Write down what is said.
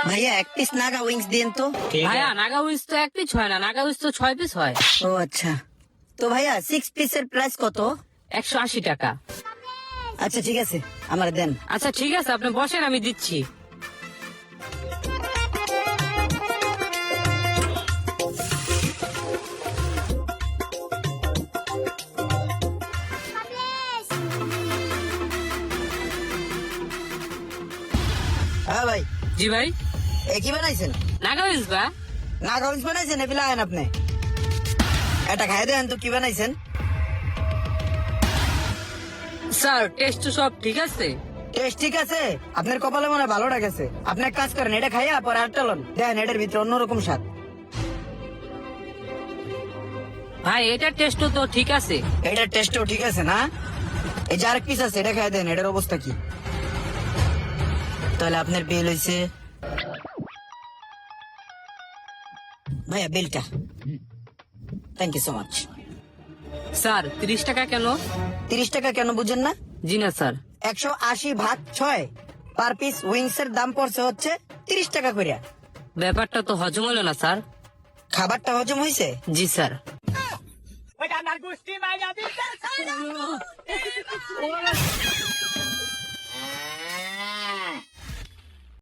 ভাইয়া এক piece Naga wings দিন তো। ভাইয়া নাগা উইস তো এক পিস হয় না, নাগা উইস তো 6 পিস হয়। ও আচ্ছা, তো ভাইয়া 6 পিসের প্রাইস কত? 180 টাকা। আচ্ছা ঠিক আছে, আমার দেন। আচ্ছা ঠিক আছে, আপনি বসেন, আমি দিচ্ছি। হ্যাঁ ভাই, জি ভাই, এ কি বানাইছেন? নাগা উইস বা নাগা উইংস বানাইছেন? এ বিলায়েন আপনি, এটা খাই দেন তো। কি বানাইছেন? স্যার, টেস্ট তো সব ঠিক আছে। টেস্ট ঠিক আছে? আপনার কপালে মনে হয় ভালো গেছে। আপনি এক কাজ করেন, এটা খাইয়া পরে আরেকটা লন, দেন এটার ভিতরে অন্যরকম স্বাদ। ভাই এটার টেস্ট তো ঠিক আছে। এটার টেস্টও ঠিক আছে না? এই যে আরেক পিস আছে, এটা খাই দেন, এটার অবস্থা কি? তাহলে আপনার বিল হয়েছে ভাইয়া, বিলটা। Thank you so much. Sir 30 টাকা কেন? 30 টাকা কেন বুঝেন না? জি না স্যার। 180 ভাগ 6 পার পিস উইংস এর দাম পড়ছে হচ্ছে 30 টাকা করিয়া। ব্যাপারটা তো হজম হলো না স্যার। খাবারটা হজম হয়েছে? জি স্যার।